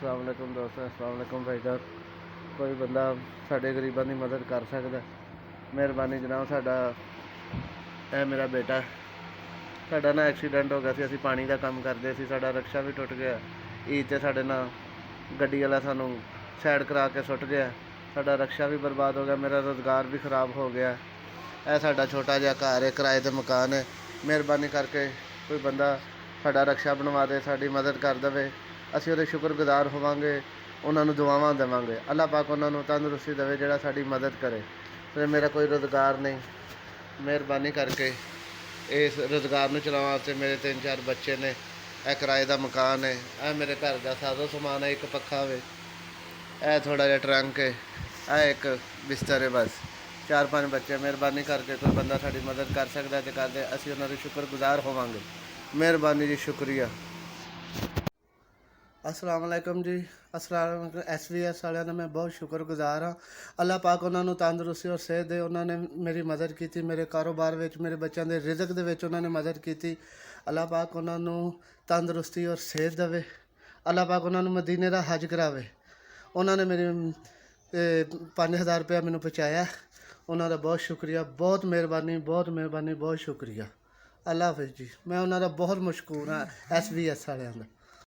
अस्सलाम वालेकुम दोस्तों, अस्सलाम वालेकुम भाईजान। कोई बंदा साढ़े गरीबां की मदद कर सकता, मेहरबानी जनाब। साडा मेरा बेटा साडा ना एक्सीडेंट हो गया सी, असीं पानी का काम करते सी, साडा रक्शा भी टुट गया। ईद ते साडे ना गड्डी वाला सानू साइड करा के सुट गया, साडा रक्शा भी बर्बाद हो गया, मेरा रोज़गार भी खराब हो गया। यह साडा छोटा जिहा घर है, किराए ते मकान है। मेहरबानी करके कोई बंदा साडा रक्शा बनवा दे, साडी मदद कर देवे, ਅਸੀਂ ਉਹਦੇ ਸ਼ੁਕਰਗੁਜ਼ਾਰ ਹੋਵਾਂਗੇ, ਉਹਨਾਂ ਨੂੰ ਦੁਆਵਾਂ ਦੇਵਾਂਗੇ। ਅੱਲਾਹ ਪਾਕ ਉਹਨਾਂ ਨੂੰ ਤੰਦਰੁਸਤੀ ਦੇਵੇ ਜਿਹੜਾ ਸਾਡੀ ਮਦਦ ਕਰੇ। ਤੇ ਮੇਰਾ ਕੋਈ ਰੁਜ਼ਗਾਰ ਨਹੀਂ, ਮਿਹਰਬਾਨੀ ਕਰਕੇ ਇਸ ਰੁਜ਼ਗਾਰ ਨੂੰ ਚਲਾਉਣ ਵਾਸਤੇ ਮੇਰੇ 3-4 ਬੱਚੇ ਨੇ, ਇਹ ਕਿਰਾਏ ਦਾ ਮਕਾਨ ਹੈ, ਇਹ ਮੇਰੇ ਘਰ ਦਾ ਸਾਜ਼ੋ ਸਮਾਨ ਹੈ, ਇੱਕ ਪੱਖਾ ਵੇ, ਇਹ ਥੋੜ੍ਹਾ ਜਿਹਾ ਟਰੰਕ ਹੈ, ਇਹ ਇੱਕ ਬਿਸਤਰ ਹੈ, ਬਸ 4-5 ਬੱਚੇ। ਮਿਹਰਬਾਨੀ ਕਰਕੇ ਕੋਈ ਬੰਦਾ ਸਾਡੀ ਮਦਦ ਕਰ ਸਕਦਾ ਤੇ ਕਰਦੇ, ਅਸੀਂ ਉਹਨਾਂ ਦੇ ਸ਼ੁਕਰਗੁਜ਼ਾਰ ਹੋਵਾਂਗੇ। ਮਿਹਰਬਾਨੀ ਜੀ, ਸ਼ੁਕਰੀਆ। अस्सलाम वालेकुम जी, अस्सलाम SVS वालिਆਂ ਦਾ मैं बहुत शुक्रगुजार हाँ। अल्लाह पाक ਉਹਨਾਂ ਨੂੰ ਤੰਦਰੁਸਤੀ और सेहत दे। उन्होंने मेरी मदद की, मेरे कारोबार ਵਿੱਚ, ਮੇਰੇ ਬੱਚਿਆਂ ਦੇ ਰਿਜ਼ਕ ਦੇ ਵਿੱਚ ਉਹਨਾਂ ਨੇ ਮਦਦ ਕੀਤੀ। ਅੱਲਾਹ ਪਾਕ ਉਹਨਾਂ ਨੂੰ ਤੰਦਰੁਸਤੀ और सेहत ਦੇਵੇ। ਅੱਲਾਹ ਪਾਕ ਉਹਨਾਂ ਨੂੰ ਮਦੀਨੇ ਦਾ ਹਜ ਕਰਾਵੇ। ਉਹਨਾਂ ਨੇ ਮੇਰੇ 5000 ਰੁਪਇਆ ਮੈਨੂੰ ਪਹੁੰਚਾਇਆ, ਉਹਨਾਂ ਦਾ ਬਹੁਤ ਸ਼ੁਕਰੀਆ, ਬਹੁਤ ਮਿਹਰਬਾਨੀ, ਬਹੁਤ ਮਿਹਰਬਾਨੀ, ਬਹੁਤ ਸ਼ੁਕਰੀਆ। ਅੱਲਾਹ ਹਾਫਿਜ਼ ਜੀ। ਮੈਂ ਉਹਨਾਂ ਦਾ ਬਹੁਤ ਮਸ਼ਕੂਰ ਹਾਂ, SVS ਵਾਲਿਆਂ ਦਾ।